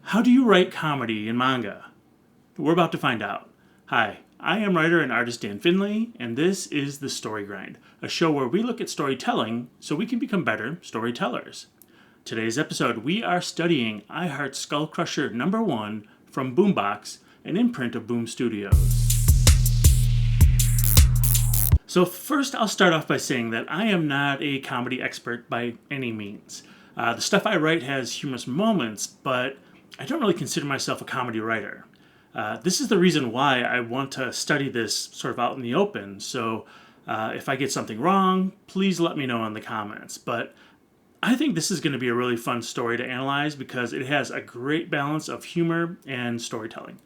How do you write comedy in manga? We're about to find out. Hi, I am writer and artist Dan Finley, and this is The Story Grind, a show where we look at storytelling so we can become better storytellers. Today's episode, we are studying I Heart Skull Crusher #1 from Boombox, an imprint of Boom Studios. So first, I'll start off by saying that I am not a comedy expert by any means. The stuff I write has humorous moments, but I don't really consider myself a comedy writer. This is the reason why I want to study this sort of out in the open, so if I get something wrong, please let me know in the comments. But I think this is going to be a really fun story to analyze because it has a great balance of humor and storytelling.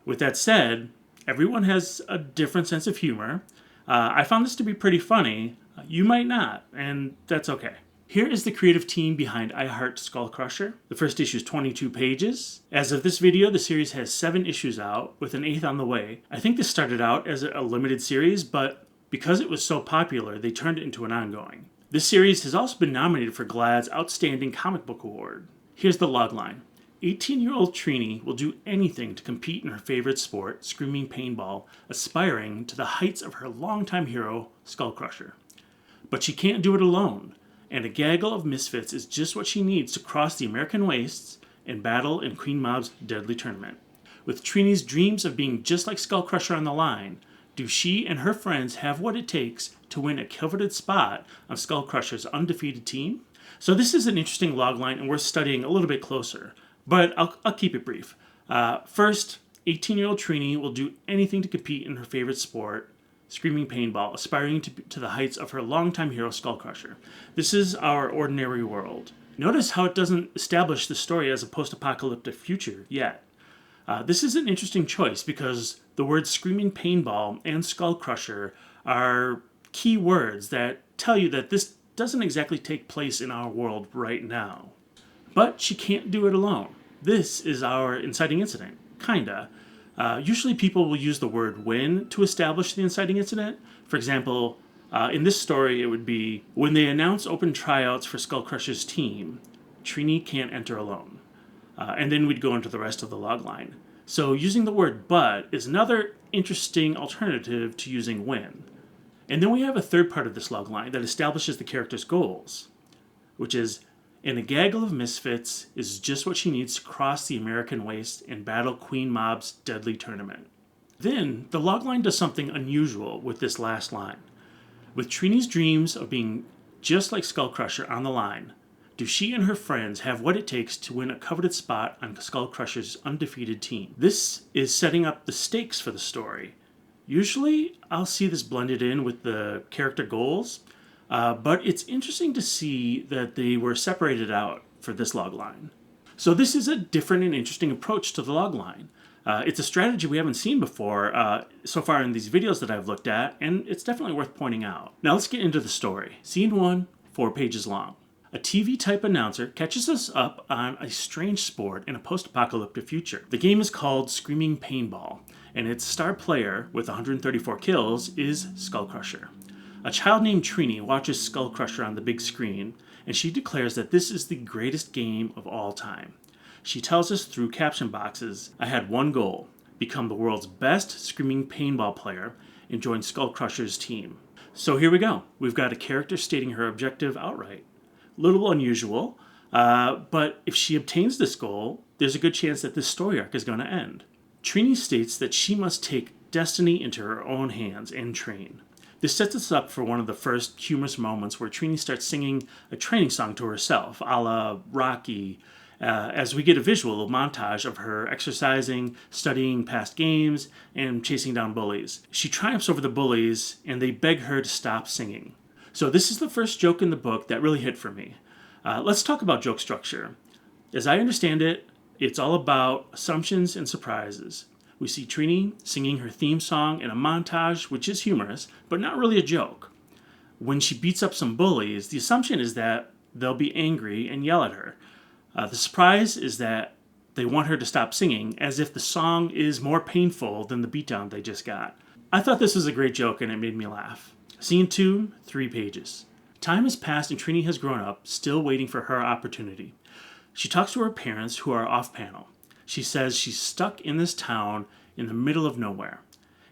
With that said, everyone has a different sense of humor. I found this to be pretty funny. You might not, and that's okay. Here is the creative team behind I Heart Skull Crusher. The first issue is 22 pages. As of this video, the series has 7 issues out, with an 8th on the way. I think this started out as a limited series, but because it was so popular, they turned it into an ongoing. This series has also been nominated for GLAAD's Outstanding Comic Book Award. Here's the logline. 18-year-old Trini will do anything to compete in her favorite sport, screaming paintball, aspiring to the heights of her longtime hero, Skull Crusher. But she can't do it alone, and a gaggle of misfits is just what she needs to cross the American wastes and battle in Queen Mob's deadly tournament. With Trini's dreams of being just like Skull Crusher on the line, do she and her friends have what it takes to win a coveted spot on Skull Crusher's undefeated team? So this is an interesting logline and worth studying a little bit closer. But I'll keep it brief. First, 18-year-old Trini will do anything to compete in her favorite sport, screaming paintball, aspiring to the heights of her longtime hero, Skull Crusher. This is our ordinary world. Notice how it doesn't establish the story as a post-apocalyptic future yet. This is an interesting choice because the words screaming paintball and Skull Crusher are key words that tell you that this doesn't exactly take place in our world right now. But she can't do it alone. This is our inciting incident, kinda. Usually people will use the word when to establish the inciting incident. For example, in this story it would be, when they announce open tryouts for Skull Crusher's team, Trini can't enter alone. And then we'd go into the rest of the logline. So using the word but is another interesting alternative to using when. And then we have a third part of this logline that establishes the character's goals, which is, and a gaggle of misfits is just what she needs to cross the American waste and battle Queen Mob's deadly tournament. Then, the logline does something unusual with this last line. With Trini's dreams of being just like Skull Crusher on the line, do she and her friends have what it takes to win a coveted spot on Skull Crusher's undefeated team? This is setting up the stakes for the story. Usually, I'll see this blended in with the character goals, but it's interesting to see that they were separated out for this logline. So this is a different and interesting approach to the logline. It's a strategy we haven't seen before so far in these videos that I've looked at, and it's definitely worth pointing out. Now let's get into the story. Scene 1, 4 pages long. A TV-type announcer catches us up on a strange sport in a post-apocalyptic future. The game is called Screaming Paintball, and its star player, with 134 kills, is Skull Crusher. A child named Trini watches Skull Crusher on the big screen, and she declares that this is the greatest game of all time. She tells us through caption boxes, I had one goal, become the world's best screaming paintball player and join Skull Crusher's team. So here we go. We've got a character stating her objective outright. Little unusual, but if she obtains this goal, there's a good chance that this story arc is going to end. Trini states that she must take destiny into her own hands and train. This sets us up for one of the first humorous moments where Trini starts singing a training song to herself, a la Rocky, as we get a visual montage of her exercising, studying past games, and chasing down bullies. She triumphs over the bullies, and they beg her to stop singing. So this is the first joke in the book that really hit for me. Let's talk about joke structure. As I understand it, it's all about assumptions and surprises. We see Trini singing her theme song in a montage, which is humorous, but not really a joke. When she beats up some bullies, the assumption is that they'll be angry and yell at her. The surprise is that they want her to stop singing, as if the song is more painful than the beatdown they just got. I thought this was a great joke and it made me laugh. Scene 2, 3 pages. Time has passed and Trini has grown up, still waiting for her opportunity. She talks to her parents who are off panel. She says she's stuck in this town in the middle of nowhere.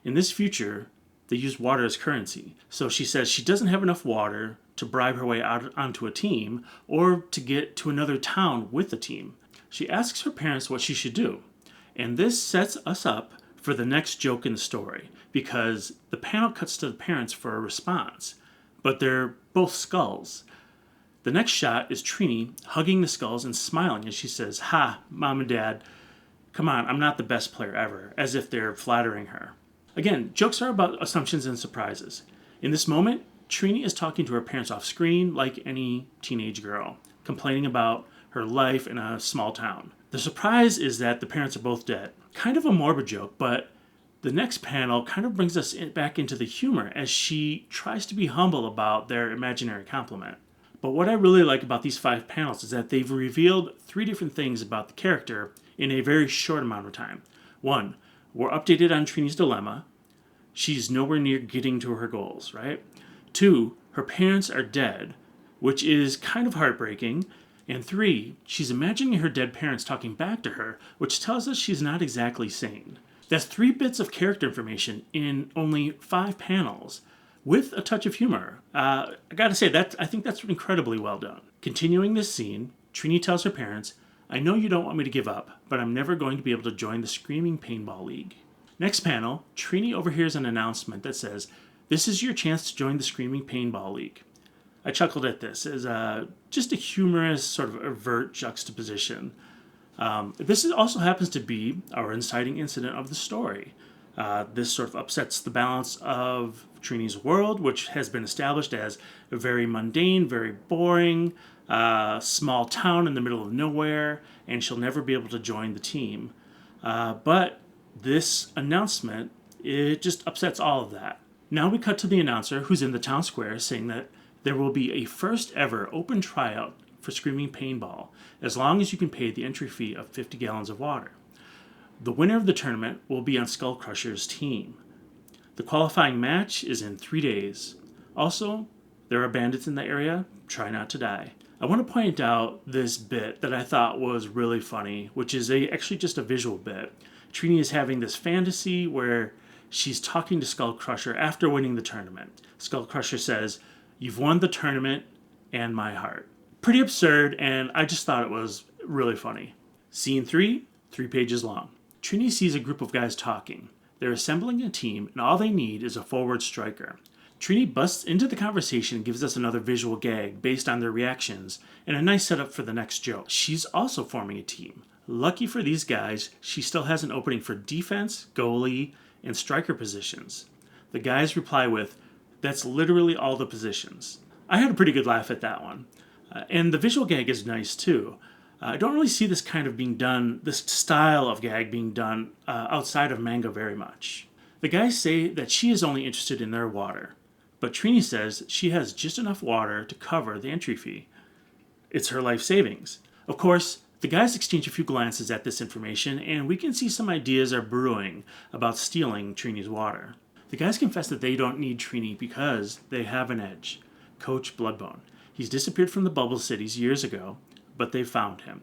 In this future, they use water as currency. So she says she doesn't have enough water to bribe her way out onto a team or to get to another town with the team. She asks her parents what she should do. And this sets us up for the next joke in the story because the panel cuts to the parents for a response, but they're both skulls. The next shot is Trini hugging the skulls and smiling as she says, "Ha, Mom and Dad, come on, I'm not the best player ever," as if they're flattering her. Again, jokes are about assumptions and surprises. In this moment, Trini is talking to her parents off screen like any teenage girl, complaining about her life in a small town. The surprise is that the parents are both dead. Kind of a morbid joke, but the next panel kind of brings us back into the humor as she tries to be humble about their imaginary compliment. But what I really like about these 5 panels is that they've revealed 3 different things about the character in a very short amount of time. 1, we're updated on Trini's dilemma. She's nowhere near getting to her goals, right? 2, her parents are dead, which is kind of heartbreaking. And 3, she's imagining her dead parents talking back to her, which tells us she's not exactly sane. That's 3 bits of character information in only 5 panels, with a touch of humor. I gotta say, I think that's incredibly well done. Continuing this scene, Trini tells her parents, "I know you don't want me to give up, but I'm never going to be able to join the Screaming Paintball League." Next panel, Trini overhears an announcement that says, "This is your chance to join the Screaming Paintball League." I chuckled at this as just a humorous sort of overt juxtaposition. This also happens to be our inciting incident of the story. This sort of upsets the balance of Trini's world, which has been established as a very mundane, very boring, small town in the middle of nowhere, and she'll never be able to join the team. But this announcement, it just upsets all of that. Now we cut to the announcer who's in the town square saying that there will be a first ever open tryout for Screaming Paintball, as long as you can pay the entry fee of 50 gallons of water. The winner of the tournament will be on Skull Crusher's team. The qualifying match is in 3 days. Also, there are bandits in the area. Try not to die. I want to point out this bit that I thought was really funny, which is actually just a visual bit. Trini is having this fantasy where she's talking to Skull Crusher after winning the tournament. Skull Crusher says, "You've won the tournament and my heart." Pretty absurd, and I just thought it was really funny. Scene 3, 3 pages long. Trini sees a group of guys talking. They're assembling a team, and all they need is a forward striker. Trini busts into the conversation and gives us another visual gag based on their reactions, and a nice setup for the next joke. She's also forming a team. Lucky for these guys, she still has an opening for defense, goalie, and striker positions. The guys reply with, "That's literally all the positions." I had a pretty good laugh at that one. And the visual gag is nice too. I don't really see this kind of being done, this style of gag being done outside of manga very much. The guys say that she is only interested in their water, but Trini says she has just enough water to cover the entry fee. It's her life savings. Of course, the guys exchange a few glances at this information, and we can see some ideas are brewing about stealing Trini's water. The guys confess that they don't need Trini because they have an edge. Coach Bloodbone. He's disappeared from the Bubble Cities years ago, but they found him.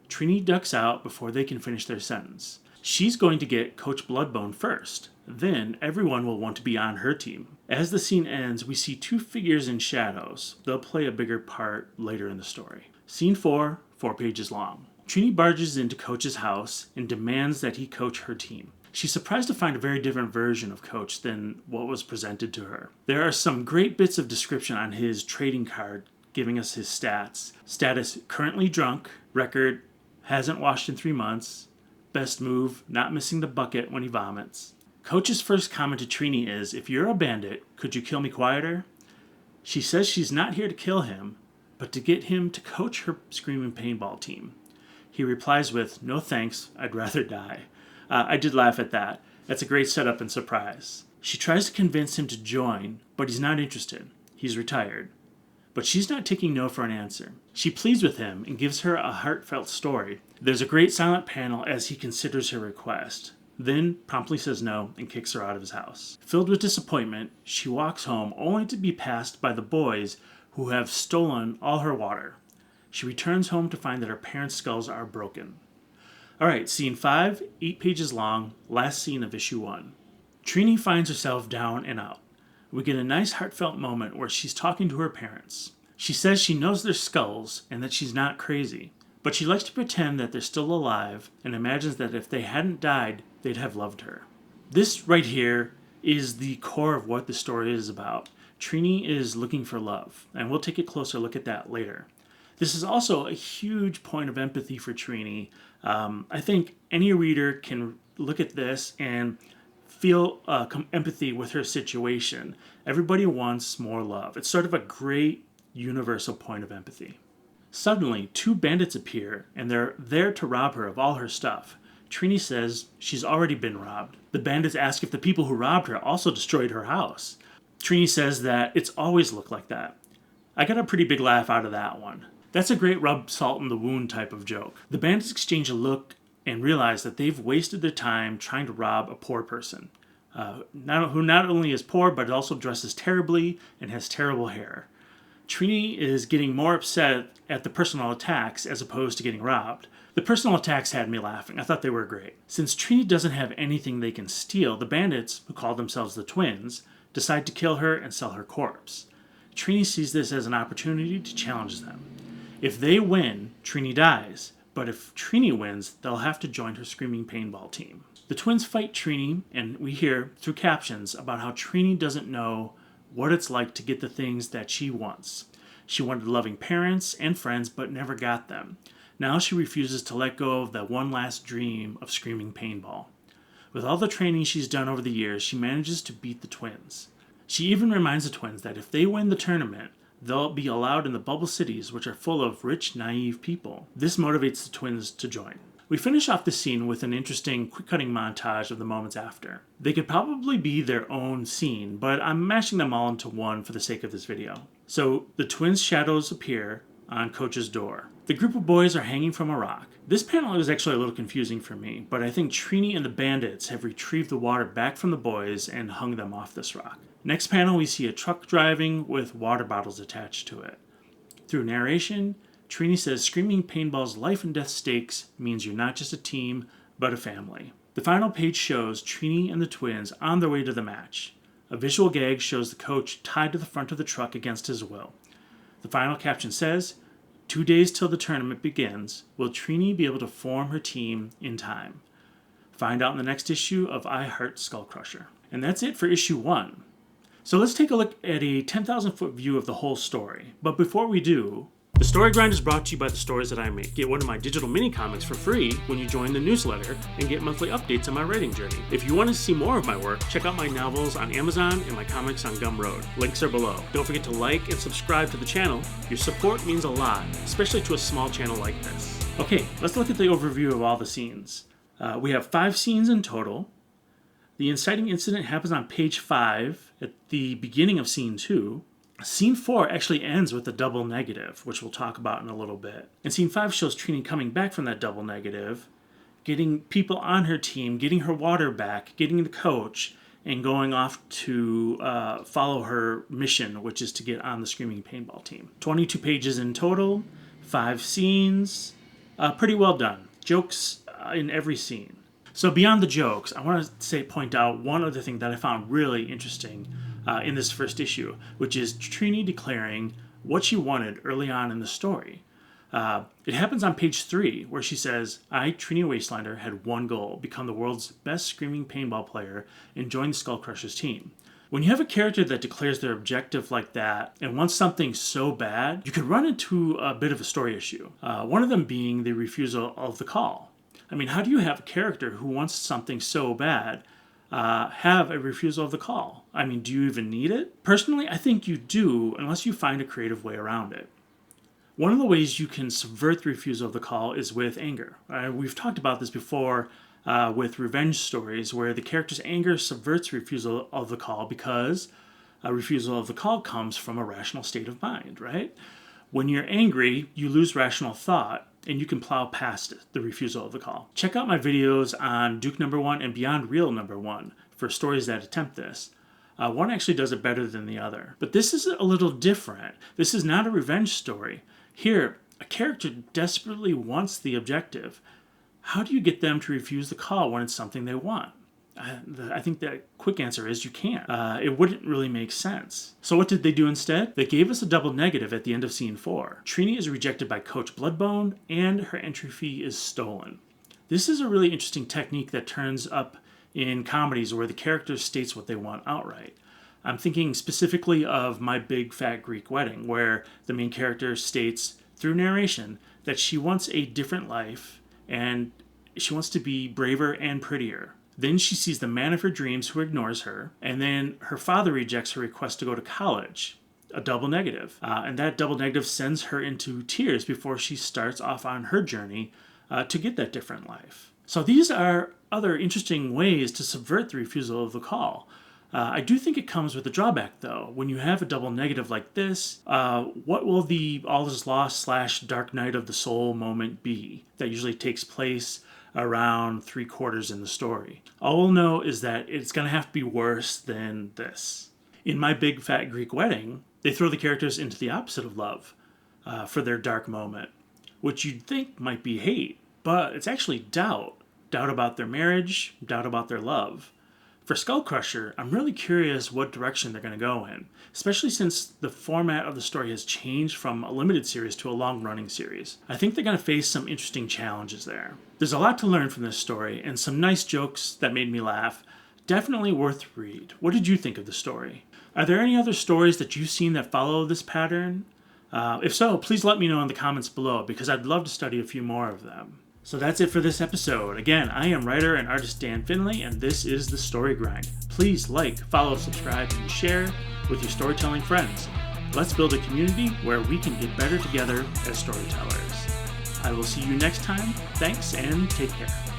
Trini ducks out before they can finish their sentence. She's going to get Coach Bloodbone first. Then everyone will want to be on her team. As the scene ends, we see 2 figures in shadows. They'll play a bigger part later in the story. Scene 4, 4 pages long. Trini barges into Coach's house and demands that he coach her team. She's surprised to find a very different version of Coach than what was presented to her. There are some great bits of description on his trading card giving us his stats. Status, currently drunk. Record, hasn't washed in 3 months. Best move, not missing the bucket when he vomits. Coach's first comment to Trini is, "If you're a bandit, could you kill me quieter?" She says she's not here to kill him, but to get him to coach her Screaming Paintball team. He replies with, "No thanks, I'd rather die." I did laugh at that. That's a great setup and surprise. She tries to convince him to join, but he's not interested. He's retired. But she's not taking no for an answer. She pleads with him and gives her a heartfelt story. There's a great silent panel as he considers her request, then promptly says no and kicks her out of his house. Filled with disappointment, she walks home only to be passed by the boys who have stolen all her water. She returns home to find that her parents' skulls are broken. Alright, scene 5, 8 pages long, last scene of issue 1. Trini finds herself down and out. We get a nice heartfelt moment where she's talking to her parents. She says she knows their skulls and that she's not crazy, but she likes to pretend that they're still alive and imagines that if they hadn't died, they'd have loved her. This right here is the core of what the story is about. Trini is looking for love, and we'll take a closer look at that later. This is also a huge point of empathy for Trini. I think any reader can look at this and feel empathy with her situation. Everybody wants more love. It's sort of a great universal point of empathy. Suddenly, 2 bandits appear, and they're there to rob her of all her stuff. Trini says she's already been robbed. The bandits ask if the people who robbed her also destroyed her house. Trini says that it's always looked like that. I got a pretty big laugh out of that one. That's a great rub salt in the wound type of joke. The bandits exchange a look and realize that they've wasted their time trying to rob a poor person. Who not only is poor, but also dresses terribly and has terrible hair. Trini is getting more upset at the personal attacks as opposed to getting robbed. The personal attacks had me laughing. I thought they were great. Since Trini doesn't have anything they can steal, the bandits, who call themselves the twins, decide to kill her and sell her corpse. Trini sees this as an opportunity to challenge them. If they win, Trini dies, but if Trini wins, they'll have to join her screaming paintball team. The twins fight Trini, and we hear, through captions, about how Trini doesn't know what it's like to get the things that she wants. She wanted loving parents and friends, but never got them. Now she refuses to let go of that one last dream of screaming paintball. With all the training she's done over the years, she manages to beat the twins. She even reminds the twins that if they win the tournament, they'll be allowed in the bubble cities, which are full of rich, naive people. This motivates the twins to join. We finish off the scene with an interesting quick-cutting montage of the moments after. They could probably be their own scene, but I'm mashing them all into one for the sake of this video. So, the twins' shadows appear on Coach's door. The group of boys are hanging from a rock. This panel is actually a little confusing for me, but I think Trini and the bandits have retrieved the water back from the boys and hung them off this rock. Next panel, we see a truck driving with water bottles attached to it. Through narration, Trini says screaming paintball's life and death stakes means you're not just a team, but a family. The final page shows Trini and the twins on their way to the match. A visual gag shows the coach tied to the front of the truck against his will. The final caption says, 2 days till the tournament begins, will Trini be able to form her team in time? Find out in the next issue of I Heart Skullcrusher. And that's it for issue 1. So let's take a look at a 10,000 foot view of the whole story. But before we do, the Story Grind is brought to you by the stories that I make. Get one of my digital mini comics for free when you join the newsletter and get monthly updates on my writing journey. If you want to see more of my work, check out my novels on Amazon and my comics on Gumroad. Links are below. Don't forget to like and subscribe to the channel. Your support means a lot, especially to a small channel like this. Okay, let's look at the overview of all the scenes. We have 5 scenes in total. The inciting incident happens on page 5 at the beginning of scene 2. Scene 4 actually ends with a double negative, which we'll talk about in a little bit. And scene 5 shows Trini coming back from that double negative, getting people on her team, getting her water back, getting the coach, and going off to follow her mission, which is to get on the Screaming Paintball team. 22 pages in total, 5 scenes, pretty well done. Jokes in every scene. So beyond the jokes, I want to point out one other thing that I found really interesting in this first issue, which is Trini declaring what she wanted early on in the story. It happens on page 3, where she says, I, Trini Wastelander, had one goal, become the world's best screaming paintball player and join the Skullcrushers team. When you have a character that declares their objective like that and wants something so bad, you could run into a bit of a story issue. One of them being the refusal of the call. I mean, how do you have a character who wants something so bad have a refusal of the call? I mean, do you even need it? Personally, I think you do, unless you find a creative way around it. One of the ways you can subvert the refusal of the call is with anger. We've talked about this before with revenge stories, where the character's anger subverts refusal of the call because a refusal of the call comes from a rational state of mind, right? When you're angry, you lose rational thought, and you can plow past the refusal of the call. Check out my videos on Duke Number 1 and Beyond Real Number 1 for stories that attempt this. One actually does it better than the other. But this is a little different. This is not a revenge story. Here, a character desperately wants the objective. How do you get them to refuse the call when it's something they want? I think the quick answer is you can't. It wouldn't really make sense. So what did they do instead? They gave us a double negative at the end of scene 4. Trini is rejected by Coach Bloodbone, and her entry fee is stolen. This is a really interesting technique that turns up in comedies where the character states what they want outright. I'm thinking specifically of My Big Fat Greek Wedding, where the main character states through narration that she wants a different life and she wants to be braver and prettier. Then she sees the man of her dreams who ignores her, and then her father rejects her request to go to college, a double negative. And that double negative sends her into tears before she starts off on her journey to get that different life. So these are other interesting ways to subvert the refusal of the call. I do think it comes with a drawback, though. When you have a double negative like this, what will the all is lost / dark night of the soul moment be? That usually takes place around 3/4 in the story. All we'll know is that it's going to have to be worse than this. In My Big Fat Greek Wedding, they throw the characters into the opposite of love for their dark moment, which you'd think might be hate, but it's actually doubt. Doubt about their marriage, doubt about their love. For Skull Crusher, I'm really curious what direction they're going to go in, especially since the format of the story has changed from a limited series to a long-running series. I think they're going to face some interesting challenges there. There's a lot to learn from this story, and some nice jokes that made me laugh. Definitely worth read. What did you think of the story? Are there any other stories that you've seen that follow this pattern? If so, please let me know in the comments below, because I'd love to study a few more of them. So that's it for this episode. Again, I am writer and artist Dan Finley, and this is The Story Grind. Please like, follow, subscribe, and share with your storytelling friends. Let's build a community where we can get better together as storytellers. I will see you next time. Thanks, and take care.